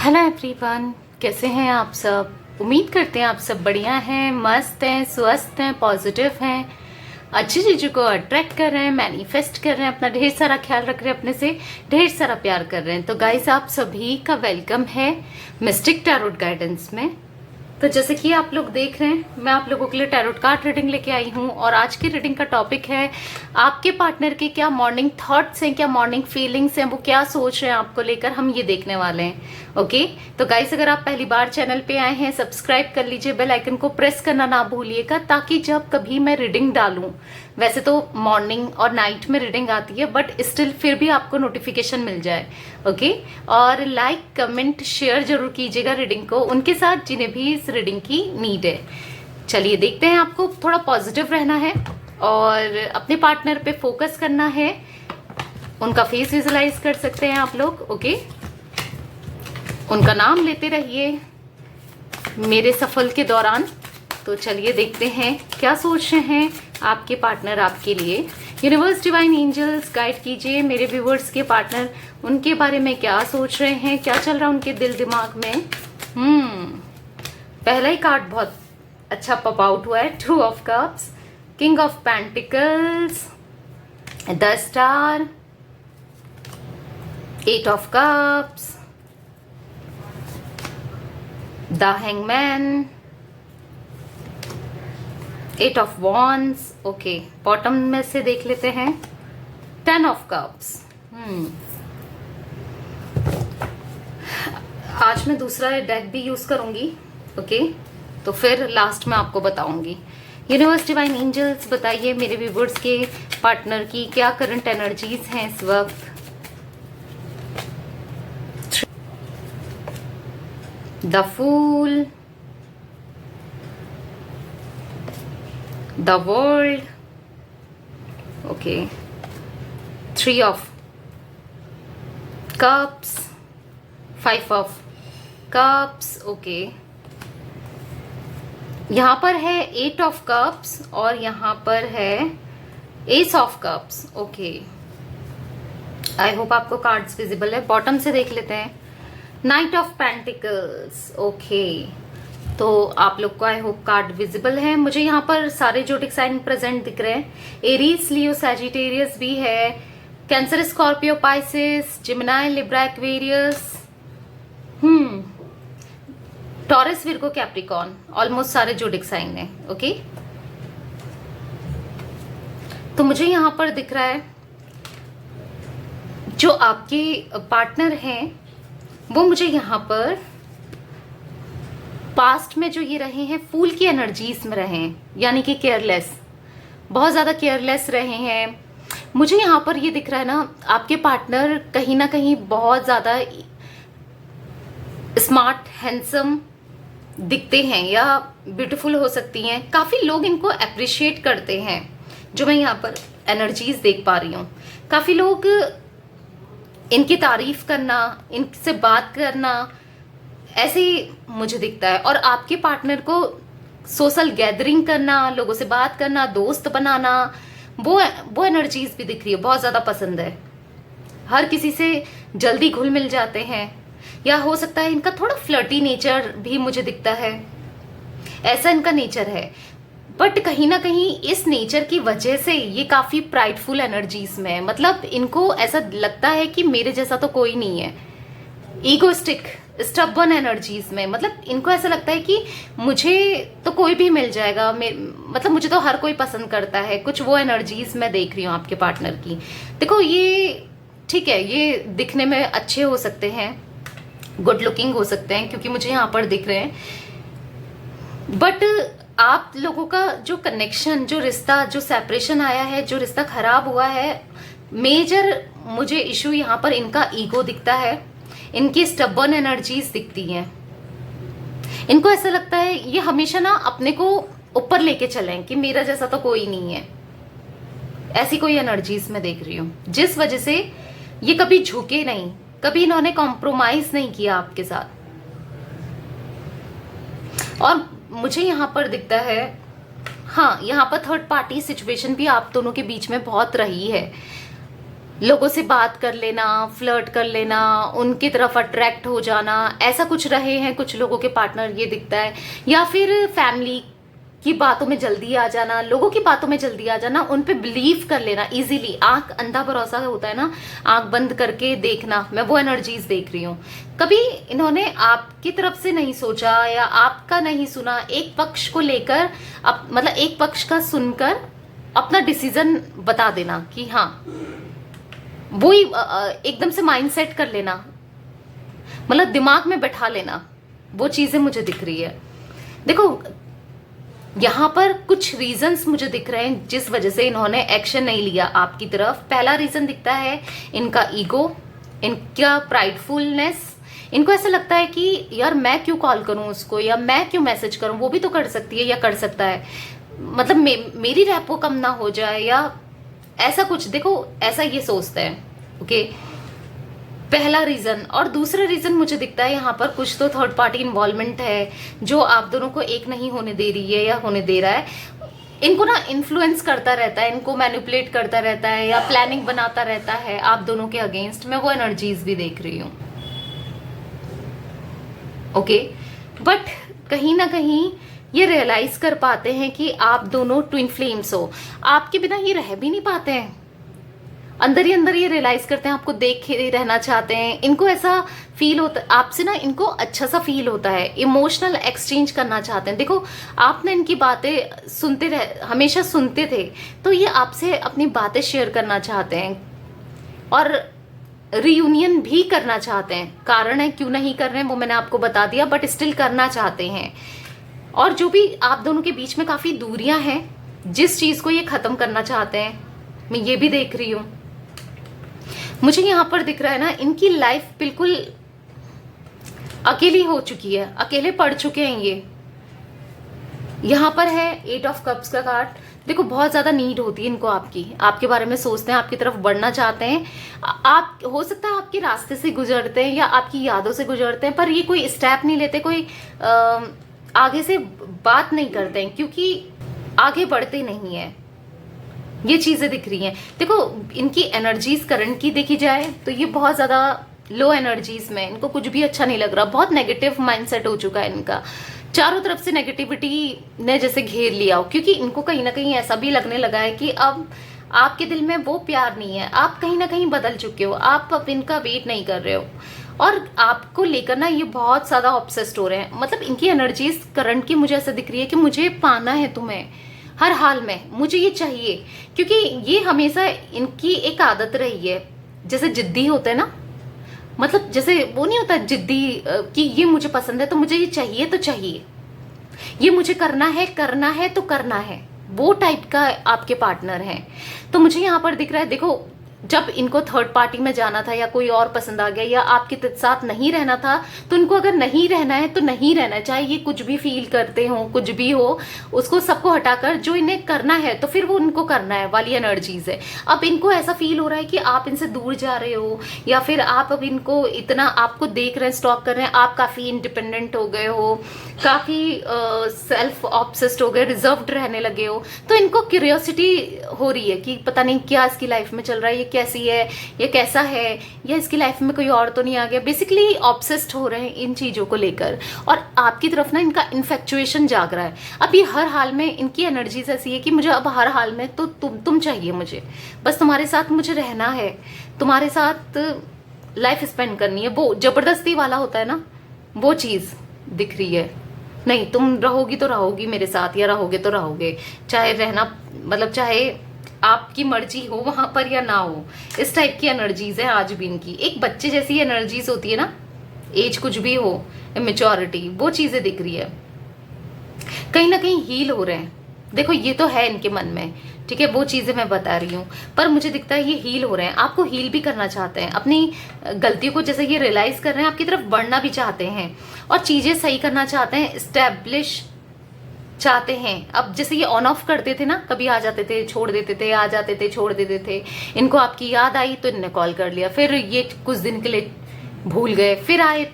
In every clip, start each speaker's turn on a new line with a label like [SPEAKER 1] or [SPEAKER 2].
[SPEAKER 1] Hello everyone, कैसे हैं आप सब। उम्मीद करते हैं आप सब बढ़िया हैं, मस्त हैं, स्वस्थ हैं, पॉजिटिव हैं, अच्छी चीज़ों को अट्रैक्ट कर रहे हैं, मैनिफेस्ट कर रहे हैं, अपना ढेर सारा ख्याल रख रहे हैं, अपने से ढेर सारा प्यार कर रहे हैं। तो गाइस, आप सभी का वेलकम है मिस्टिक टैरोट गाइडेंस में। तो जैसे कि आप लोग देख रहे हैं, मैं आप लोगों के लिए टैरोट कार्ड रीडिंग लेके आई हूँ और आज की रीडिंग का टॉपिक है आपके पार्टनर के क्या मॉर्निंग थॉट्स हैं, क्या मॉर्निंग फीलिंग्स हैं, वो क्या सोच रहे हैं आपको लेकर, हम ये देखने वाले हैं। ओके, तो गाइस, अगर आप पहली बार चैनल पे आए हैं, सब्सक्राइब कर लीजिए, बेल आइकन को प्रेस करना ना भूलिएगा, ताकि जब कभी मैं रीडिंग डालूं, वैसे तो मॉर्निंग और नाइट में रीडिंग आती है, बट स्टिल फिर भी आपको नोटिफिकेशन मिल जाए। ओके, और लाइक कमेंट शेयर जरूर कीजिएगा रीडिंग को उनके साथ जिन्हें भी इस रीडिंग की नीड है। चलिए देखते हैं, आपको थोड़ा पॉजिटिव रहना है और अपने पार्टनर पे फोकस करना है। उनका फेस विजुलाइज कर सकते हैं आप लोग। ओके, उनका नाम लेते रहिए मेरे सफल के दौरान। तो चलिए देखते हैं क्या सोच रहे हैं आपके पार्टनर आपके लिए। यूनिवर्स, डिवाइन एंजल्स, गाइड कीजिए मेरे व्यूवर्स के पार्टनर, उनके बारे में क्या सोच रहे हैं, क्या चल रहा है उनके दिल दिमाग में। पहला ही कार्ड बहुत अच्छा पॉप आउट हुआ है, 2 of cups, king of pentacles, the star, 8 of cups, the hangman, 8 of wands. Okay, bottom में से देख लेते हैं, 10 ऑफ कप्स। आज मैं दूसरा डेक भी यूज करूंगी। ओके, तो फिर लास्ट में आपको बताऊंगी। यूनिवर्स, डिवाइन एंजल्स, बताइए मेरे व्यूवर्स के पार्टनर की क्या करंट एनर्जीज हैं इस वक्त। The fool, the world, okay, 3 of cups, 5 of cups, okay, यहाँ पर है 8 of cups और यहाँ पर है ace of cups। Okay, I hope आपको कार्ड्स विजिबल है। बॉटम से देख लेते हैं, नाइट ऑफ पेंटिकल्स। ओके, तो आप लोग को आई होप कार्ड विजिबल है। मुझे यहाँ पर सारे जोडिक साइन प्रेजेंट दिख रहे हैं। एरीज, लियो, सैजिटेरियस भी है, Cancer, Scorpio, Pisces, Gemini, Libra, Aquarius, Taurus, Virgo, Capricorn, almost सारे जोडिक साइन है। ओके, तो मुझे यहाँ पर दिख रहा है जो आपके पार्टनर हैं वो मुझे यहाँ पर पास्ट में जो ये रहे हैं फूल की एनर्जीज में रहे हैं, यानी कि केयरलेस, बहुत ज़्यादा केयरलेस रहे हैं। मुझे यहाँ पर ये दिख रहा है ना, आपके पार्टनर कहीं ना कहीं बहुत ज़्यादा स्मार्ट, हैंडसम दिखते हैं या ब्यूटीफुल हो सकती हैं। काफ़ी लोग इनको अप्रिशिएट करते हैं, जो मैं यहाँ पर एनर्जीज देख पा रही हूँ। काफ़ी लोग इनकी तारीफ करना, इनसे बात करना, ऐसे ही मुझे दिखता है। और आपके पार्टनर को सोशल गैदरिंग करना, लोगों से बात करना, दोस्त बनाना, वो एनर्जीज भी दिख रही है, बहुत ज़्यादा पसंद है। हर किसी से जल्दी घुल मिल जाते हैं, या हो सकता है इनका थोड़ा फ्लर्टी नेचर भी मुझे दिखता है, ऐसा इनका नेचर है। बट कहीं ना कहीं इस नेचर की वजह से ये काफ़ी प्राइडफुल एनर्जीज में है। मतलब इनको ऐसा लगता है कि मेरे जैसा तो कोई नहीं है। ईगोस्टिक, स्टबर्न एनर्जीज में, मतलब इनको ऐसा लगता है कि मुझे तो कोई भी मिल जाएगा, मतलब मुझे तो हर कोई पसंद करता है। कुछ वो एनर्जीज मैं देख रही हूँ आपके पार्टनर की। देखो, ये ठीक है, ये दिखने में अच्छे हो सकते हैं, गुड लुकिंग हो सकते हैं, क्योंकि मुझे यहाँ पर दिख रहे हैं। बट आप लोगों का जो कनेक्शन, जो रिश्ता, जो सेपरेशन आया है, जो रिश्ता खराब हुआ है, मेजर मुझे इशू यहाँ पर इनका ईगो दिखता है, इनकी स्टबर्न एनर्जीज दिखती हैं। इनको ऐसा लगता है ये हमेशा ना अपने को ऊपर लेके चलें कि मेरा जैसा तो कोई नहीं है, ऐसी कोई एनर्जीज मैं देख रही हूँ, जिस वजह से ये कभी झुके नहीं, कभी इन्होंने कॉम्प्रोमाइज नहीं किया आपके साथ। और मुझे यहाँ पर दिखता है, हाँ, यहाँ पर थर्ड पार्टी सिचुएशन भी आप दोनों के बीच में बहुत रही है। लोगों से बात कर लेना, फ्लर्ट कर लेना, उनकी तरफ अट्रैक्ट हो जाना, ऐसा कुछ रहे हैं कुछ लोगों के पार्टनर, ये दिखता है। या फिर फैमिली की बातों में जल्दी आ जाना, लोगों की बातों में जल्दी आ जाना, उन पे बिलीव कर लेना इजीली। आंख अंधा भरोसा होता है ना, आंख बंद करके देखना, मैं वो एनर्जीज देख रही हूँ। कभी इन्होंने आपकी तरफ से नहीं सोचा या आपका नहीं सुना, एक पक्ष को लेकर मतलब एक पक्ष का सुनकर अपना डिसीजन बता देना कि हाँ, वो ही एकदम से माइंड सेट कर लेना, मतलब दिमाग में बैठा लेना, वो चीजें मुझे दिख रही है। देखो यहाँ पर कुछ रीजंस मुझे दिख रहे हैं जिस वजह से इन्होंने एक्शन नहीं लिया आपकी तरफ। पहला रीजन दिखता है इनका ईगो, इनका प्राइडफुलनेस। इनको ऐसा लगता है कि यार मैं क्यों कॉल करूं उसको, या मैं क्यों मैसेज करूं, वो भी तो कर सकती है या कर सकता है, मतलब मेरी रैपो कम ना हो जाए या ऐसा कुछ। देखो ऐसा ये सोचते हैं। ओके, पहला रीजन। और दूसरा रीजन मुझे दिखता है यहाँ पर कुछ तो थर्ड पार्टी इन्वॉल्वमेंट है जो आप दोनों को एक नहीं होने दे रही है या होने दे रहा है। इनको ना इन्फ्लुएंस करता रहता है, इनको मैनिपुलेट करता रहता है या प्लानिंग बनाता रहता है आप दोनों के अगेंस्ट। मैं वो एनर्जीज भी देख रही हूँ। ओके, बट कहीं ना कहीं ये रियलाइज कर पाते हैं कि आप दोनों ट्विन फ्लेम्स हो, आपके बिना ये रह भी नहीं पाते हैं। अंदर ही अंदर ये रियलाइज करते हैं, आपको देख के रहना चाहते हैं। इनको ऐसा फील होता है आपसे ना, इनको अच्छा सा फील होता है, इमोशनल एक्सचेंज करना चाहते हैं। देखो आप ना इनकी बातें हमेशा सुनते थे, तो ये आपसे अपनी बातें शेयर करना चाहते हैं और रियूनियन भी करना चाहते हैं। कारण है क्यों नहीं कर रहे हैं वो मैंने आपको बता दिया, बट स्टिल करना चाहते हैं। और जो भी आप दोनों के बीच में काफी दूरियां हैं, जिस चीज को ये खत्म करना चाहते हैं, मैं ये भी देख रही हूं। मुझे यहाँ पर दिख रहा है ना, इनकी लाइफ बिल्कुल अकेली हो चुकी है, अकेले पड़ चुके हैं ये। यहाँ पर है 8 ऑफ कप्स का कार्ड। देखो बहुत ज्यादा नीड होती है इनको आपकी, आपके बारे में सोचते हैं, आपकी तरफ बढ़ना चाहते हैं। आप हो सकता है आपके रास्ते से गुजरते हैं या आपकी यादों से गुजरते हैं, पर ये कोई स्टेप नहीं लेते, कोई आगे से बात नहीं करते हैं, क्योंकि आगे बढ़ते नहीं है। ये चीजें दिख रही हैं। देखो इनकी एनर्जीज करंट की देखी जाए तो ये बहुत ज्यादा लो एनर्जीज में, इनको कुछ भी अच्छा नहीं लग रहा, बहुत नेगेटिव माइंडसेट हो चुका है इनका। चारों तरफ से नेगेटिविटी ने जैसे घेर लिया हो, क्योंकि इनको कहीं ना कहीं ऐसा भी लगने लगा है कि अब आपके दिल में वो प्यार नहीं है, आप कहीं ना कहीं बदल चुके हो, आप अब इनका वेट नहीं कर रहे हो और आपको लेकर ना ये बहुत ज्यादा ऑब्सेस्ड हो रहे हैं। मतलब इनकी एनर्जीज करंट की मुझे ऐसा दिख रही है कि मुझे पाना है तुम्हें हर हाल में, मुझे ये चाहिए। क्योंकि ये हमेशा इनकी एक आदत रही है, जैसे जिद्दी होते हैं ना, मतलब जैसे वो नहीं होता जिद्दी कि ये मुझे पसंद है तो मुझे ये चाहिए तो चाहिए, ये मुझे करना है तो करना है, वो टाइप का आपके पार्टनर हैं। तो मुझे यहाँ पर दिख रहा है, देखो जब इनको थर्ड पार्टी में जाना था या कोई और पसंद आ गया या आपके साथ नहीं रहना था, तो इनको अगर नहीं रहना है तो नहीं रहना है, चाहे ये कुछ भी फील करते हो, कुछ भी हो, उसको सबको हटाकर जो इन्हें करना है तो फिर वो उनको करना है वाली एनर्जीज है। अब इनको ऐसा फील हो रहा है कि आप इनसे दूर जा रहे हो या फिर आप अब इनको इतना आपको देख रहे हैं, स्टॉक कर रहे हैं, आप काफी इंडिपेंडेंट हो गए हो, काफी सेल्फ ऑब्सेस्ड हो गए, रिजर्व्ड रहने लगे हो। तो इनको क्यूरियोसिटी हो रही है कि पता नहीं क्या इसकी लाइफ में चल रहा है, ये कैसी है, ये कैसा है, या इसकी लाइफ में कोई और तो नहीं आ गया। बेसिकली ऑब्सेस्ड हो रहे हैं इन चीजों को लेकर और आपकी तरफ ना इनका इन्फेक्चुएशन जाग रहा है। अब ये हर हाल में इनकी एनर्जीज ऐसी है कि मुझे अब हर हाल में तो तुम चाहिए, मुझे बस तुम्हारे साथ मुझे रहना है, तुम्हारे साथ लाइफ स्पेंड करनी है। वो जबरदस्ती वाला होता है ना, वो चीज दिख रही है। नहीं, तुम रहोगी तो रहोगी मेरे साथ या रहोगे तो रहोगे, चाहे रहना मतलब चाहे आपकी मर्जी हो वहां पर या ना हो, इस टाइप की एनर्जीज है आज भी इनकी। एक बच्चे जैसी एनर्जीज होती है ना, एज कुछ भी हो, मेच्योरिटी, वो चीजें दिख रही है। कहीं ना कहीं हील हो रहे हैं, देखो ये तो है इनके मन में, ठीक है, वो चीजें मैं बता रही हूँ, पर मुझे दिखता है ये हील हो रहे हैं, आपको हील भी करना चाहते हैं, अपनी गलतियों को जैसे ये रियलाइज कर रहे हैं, आपकी तरफ बढ़ना भी चाहते हैं और चीजें सही करना चाहते हैं, स्टैब्लिश चाहते हैं। अब जैसे ये ऑन ऑफ करते थे ना, कभी आ जाते थे छोड़ देते थे, आ जाते थे छोड़ देते थे, इनको आपकी याद आई तो इनने कॉल कर लिया, फिर ये कुछ दिन के लिए भूल गए, फिर आए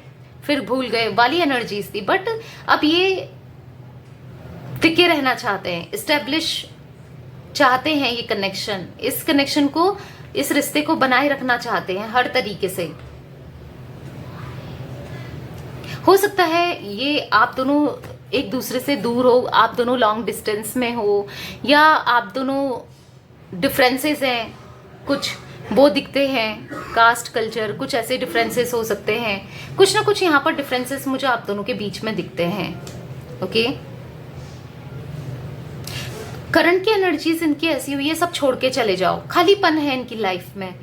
[SPEAKER 1] फिर भूल गए वाली एनर्जीज थी। बट अब ये टिके रहना चाहते हैं, स्टेब्लिश चाहते हैं ये कनेक्शन, इस कनेक्शन को इस रिश्ते को बनाए रखना चाहते हैं हर तरीके से। हो सकता है ये आप दोनों एक दूसरे से दूर हो, आप दोनों लॉन्ग डिस्टेंस में हो, या आप दोनों डिफरेंसेस हैं कुछ वो दिखते हैं, कास्ट कल्चर कुछ ऐसे डिफरेंसेस हो सकते हैं, कुछ ना कुछ यहाँ पर डिफरेंसेस मुझे आप दोनों के बीच में दिखते हैं। ओके, करंट की एनर्जीज इनकी ऐसी हुई है, सब छोड़ के चले जाओ, खालीपन है इनकी लाइफ में।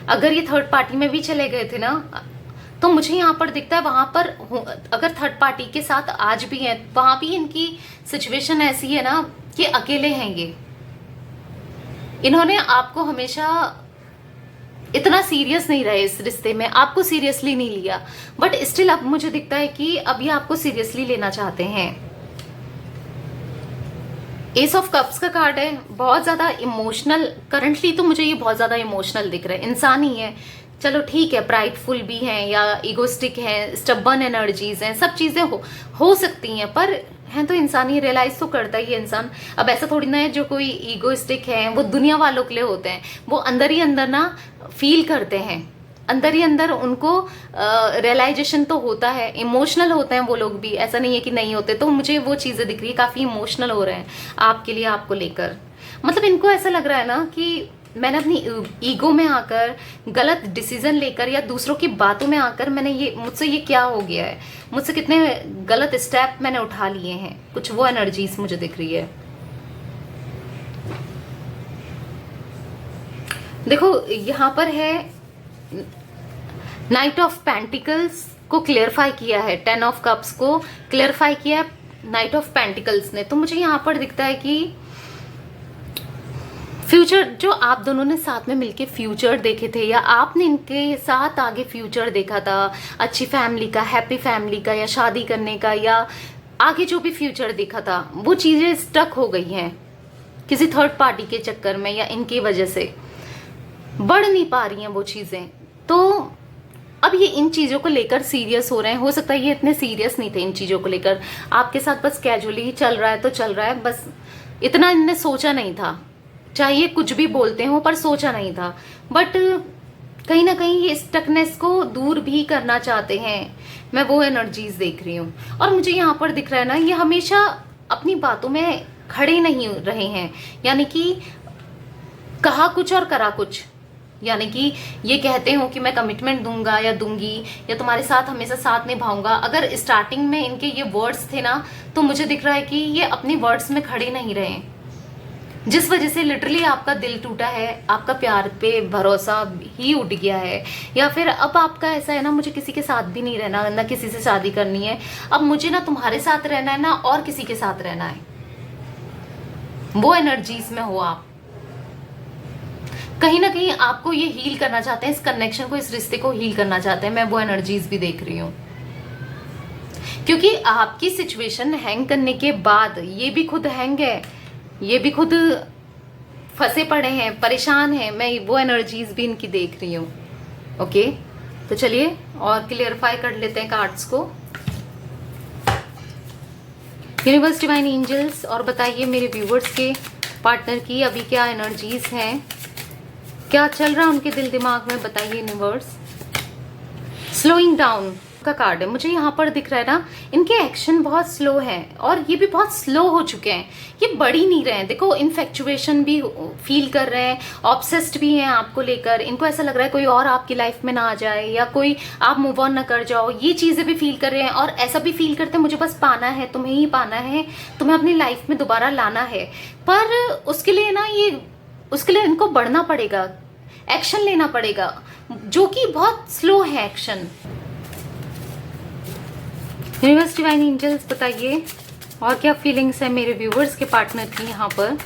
[SPEAKER 1] अगर ये थर्ड पार्टी में भी चले गए थे ना, तो मुझे यहाँ पर दिखता है वहां पर अगर थर्ड पार्टी के साथ आज भी है, वहां भी इनकी सिचुएशन ऐसी है ना कि अकेले हैं ये। इन्होंने आपको हमेशा इतना सीरियस नहीं रहे इस रिश्ते में, आपको सीरियसली नहीं लिया, बट स्टिल अब मुझे दिखता है कि अब ये आपको सीरियसली लेना चाहते हैं। एस ऑफ कप्स का कार्ड है, बहुत ज्यादा इमोशनल करंटली, तो मुझे ये बहुत ज्यादा इमोशनल दिख रहा है। इंसान ही है, चलो ठीक है, प्राइडफुल भी हैं या इगोस्टिक हैं, स्टबर्न एनर्जीज हैं, सब चीजें हो सकती हैं, पर हैं तो इंसान ही, रियलाइज तो करता ही है इंसान। अब ऐसा थोड़ी ना है जो कोई ईगोइस्टिक है वो दुनिया वालों के लिए होते हैं, वो अंदर ही अंदर ना फील करते हैं, अंदर ही अंदर उनको रियलाइजेशन तो होता है, इमोशनल होते हैं वो लोग भी, ऐसा नहीं है कि नहीं होते। तो मुझे वो चीजें दिख रही है, काफी इमोशनल हो रहे हैं आपके लिए, आपको लेकर। मतलब इनको ऐसा लग रहा है ना कि मैंने अपनी ईगो में आकर गलत डिसीजन लेकर या दूसरों की बातों में आकर मुझसे ये क्या हो गया है, मुझसे कितने गलत स्टेप मैंने उठा लिए हैं, कुछ वो एनर्जीज मुझे दिख रही है। देखो यहाँ पर है नाइट ऑफ पेंटिकल्स को क्लियरफाई किया है, 10 ऑफ कप्स को क्लियरफाई किया है नाइट ऑफ पेंटिकल्स ने। तो मुझे यहाँ पर दिखता है कि फ्यूचर, जो आप दोनों ने साथ में मिलके फ्यूचर देखे थे, या आपने इनके साथ आगे फ्यूचर देखा था, अच्छी फैमिली का, हैप्पी फैमिली का, या शादी करने का, या आगे जो भी फ्यूचर देखा था, वो चीजें स्टक हो गई हैं किसी थर्ड पार्टी के चक्कर में, या इनकी वजह से बढ़ नहीं पा रही हैं वो चीजें। तो अब ये इन चीजों को लेकर सीरियस हो रहे हैं। हो सकता है ये इतने सीरियस नहीं थे इन चीजों को लेकर, आपके साथ बस कैजुअली ही चल रहा है तो चल रहा है, बस इतना इनने सोचा नहीं था, चाहिए कुछ भी बोलते हो पर सोचा नहीं था। बट कहीं ना कहीं ये स्टकनेस को दूर भी करना चाहते हैं, मैं वो एनर्जीज देख रही हूँ। और मुझे यहाँ पर दिख रहा है ना, ये हमेशा अपनी बातों में खड़े नहीं रहे हैं, यानी कि कहा कुछ और करा कुछ, यानी कि ये कहते हो कि मैं कमिटमेंट दूंगा या दूंगी या तुम्हारे साथ हमेशा साथ निभाऊंगा। अगर स्टार्टिंग में इनके ये वर्ड्स थे ना, तो मुझे दिख रहा है कि ये अपने वर्ड्स में खड़े नहीं रहे, जिस वजह से लिटरली आपका दिल टूटा है, आपका प्यार पे भरोसा ही उठ गया है। या फिर अब आपका ऐसा है ना, मुझे किसी के साथ भी नहीं रहना, ना किसी से शादी करनी है, अब मुझे ना तुम्हारे साथ रहना है ना और किसी के साथ रहना है, वो एनर्जीज में हो आप। कहीं ना कहीं आपको ये हील करना चाहते हैं, इस कनेक्शन को, इस रिश्ते को हील करना चाहते हैं, मैं वो एनर्जीज भी देख रही हूँ। क्योंकि आपकी सिचुएशन हैंग करने के बाद ये भी खुद हैंग है, ये भी खुद फंसे पड़े हैं, परेशान हैं, मैं वो एनर्जीज भी इनकी देख रही हूँ। ओके, तो चलिए और क्लियरफाई कर लेते हैं कार्ड्स को। यूनिवर्स, डिवाइन एंजल्स, और बताइए मेरे व्यूवर्स के पार्टनर की अभी क्या एनर्जीज हैं, क्या चल रहा है उनके दिल दिमाग में, बताइए यूनिवर्स। स्लोइंग डाउन का कार्ड है, मुझे यहाँ पर दिख रहा है ना, इनके एक्शन बहुत स्लो हैं और ये भी बहुत स्लो हो चुके हैं, ये बढ़ ही नहीं रहे हैं। देखो, इन्फेक्चुएशन भी फील कर रहे हैं, ऑब्सेस्ड भी हैं आपको लेकर, इनको ऐसा लग रहा है कोई और आपकी लाइफ में ना आ जाए या कोई आप मूव ऑन ना कर जाओ, ये चीजें भी फील कर रहे हैं। और ऐसा भी फील करते हैं मुझे बस पाना है, तुम्हें ही पाना है, तुम्हें अपनी लाइफ में दोबारा लाना है। पर उसके लिए ना, उसके लिए इनको बढ़ना पड़ेगा, एक्शन लेना पड़ेगा, जो कि बहुत स्लो है एक्शन। यूनिवर्स, डिवाइन एंजल्स, बताइए और क्या फीलिंग्स है मेरे व्यूवर्स के पार्टनर की यहाँ पर।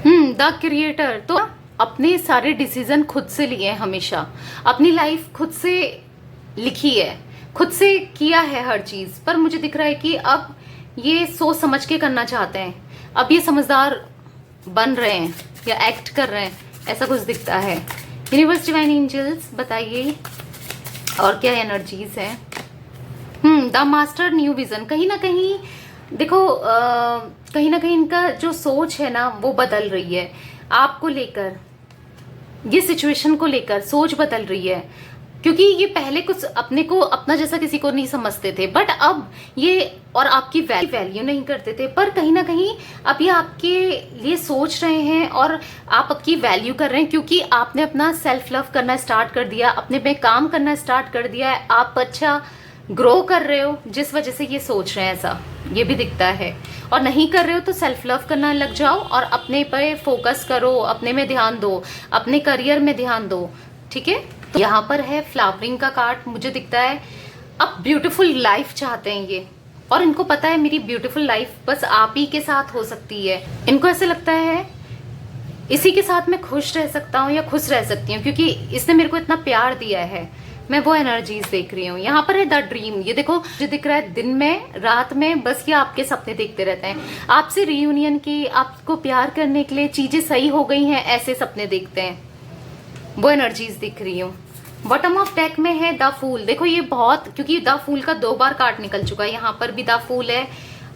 [SPEAKER 1] द क्रिएटर, तो अपने सारे डिसीजन खुद से लिए हैं, हमेशा अपनी लाइफ खुद से लिखी है, खुद से किया है हर चीज। पर मुझे दिख रहा है कि अब ये सोच समझ के करना चाहते हैं, अब ये समझदार बन रहे हैं या एक्ट कर रहे हैं, ऐसा कुछ दिखता है। यूनिवर्स, डिवाइन एंजल्स, बताइए और क्या एनर्जीज है। द मास्टर, न्यू विजन, कहीं ना कहीं देखो, कहीं ना कहीं इनका जो सोच है ना वो बदल रही है आपको लेकर। ये सिचुएशन को लेकर सोच बदल रही है, क्योंकि ये पहले कुछ अपने को अपना जैसा किसी को नहीं समझते थे, बट अब ये और आपकी वैल्यू नहीं करते थे, पर कहीं ना कहीं अब ये आपके लिए सोच रहे हैं और आप आपकी वैल्यू कर रहे हैं, क्योंकि आपने अपना सेल्फ लव करना स्टार्ट कर दिया, अपने पे काम करना स्टार्ट कर दिया है, आप अच्छा ग्रो कर रहे हो, जिस वजह से ये सोच रहे हैं, ऐसा ये भी दिखता है। और नहीं कर रहे हो तो सेल्फ लव करना लग जाओ और अपने पे फोकस करो, अपने में ध्यान दो, अपने करियर में ध्यान दो, ठीक है। यहाँ पर है फ्लावरिंग का कार्ड, मुझे दिखता है अब ब्यूटीफुल लाइफ चाहते हैं ये, और इनको पता है मेरी ब्यूटीफुल लाइफ बस आप ही के साथ हो सकती है। इनको ऐसे लगता है इसी के साथ मैं खुश रह सकता हूँ या खुश रह सकती हूँ, क्योंकि इसने मेरे को इतना प्यार दिया है। मैं वो एनर्जीज देख रही हूँ। यहाँ पर है द ड्रीम, ये देखो मुझे दिख रहा है दिन में रात में बस ये आपके सपने देखते रहते हैं, आपसे रियूनियन की, आपको प्यार करने के लिए चीजें सही हो गई हैं, ऐसे सपने देखते हैं, वो एनर्जीज दिख रही हूँ। बॉटम ऑफ डेक में है द फूल, देखो ये बहुत, क्योंकि द फूल का 2 बार कार्ड निकल चुका है, यहाँ पर भी द फूल है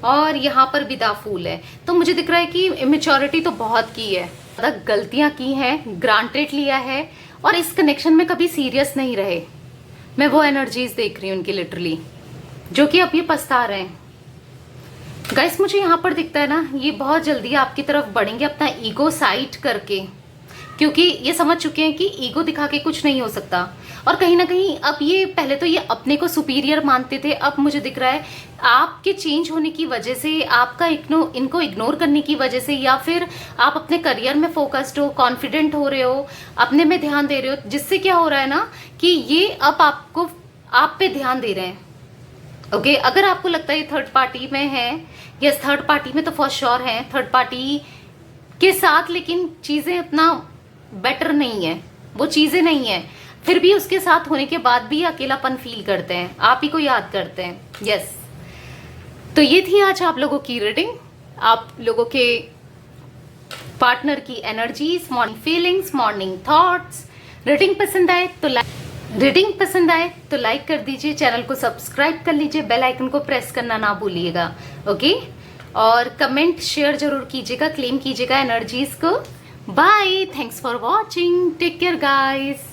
[SPEAKER 1] और यहाँ पर भी द फूल है, तो मुझे दिख रहा है कि इमेच्योरिटी तो बहुत की है, ज़्यादा गलतियां की हैं, ग्रांटेड लिया है और इस कनेक्शन में कभी सीरियस नहीं रहे। मैं वो एनर्जीज देख रही हूँ उनकी लिटरली, जो कि अब ये पछता रहे हैं। गाइस मुझे यहाँ पर दिखता है ना, ये बहुत जल्दी आपकी तरफ बढ़ेंगे अपना ईगो साइड करके, क्योंकि ये समझ चुके हैं कि ईगो दिखा के कुछ नहीं हो सकता। और कहीं ना कहीं अब ये, पहले तो ये अपने को सुपीरियर मानते थे, अब मुझे दिख रहा है आपके चेंज होने की वजह से, आपका इनको इग्नोर करने की वजह से, या फिर आप अपने करियर में फोकस्ड हो, कॉन्फिडेंट हो रहे हो, अपने में ध्यान दे रहे हो, जिससे क्या हो रहा है ना कि ये अब आपको आप पे ध्यान दे रहे हैं। ओके, अगर आपको लगता है ये थर्ड पार्टी में है, यस थर्ड पार्टी में तो फॉर श्योर है, थर्ड पार्टी के साथ, लेकिन चीजें इतना बेटर नहीं है, वो चीजें नहीं है, फिर भी उसके साथ होने के बाद भी अकेलापन फील करते हैं, आप ही को याद करते हैं। यस, तो ये थी आज आप लोगों की रीडिंग, आप लोगों के पार्टनर की energies, morning feelings, morning thoughts. Reading पसंद आए तो लाइक कर दीजिए, चैनल को सब्सक्राइब कर लीजिए, बेल आइकन को प्रेस करना ना भूलिएगा। ओके, और कमेंट शेयर जरूर कीजिएगा, क्लेम कीजिएगा एनर्जीज को। Bye, thanks for watching, take care guys.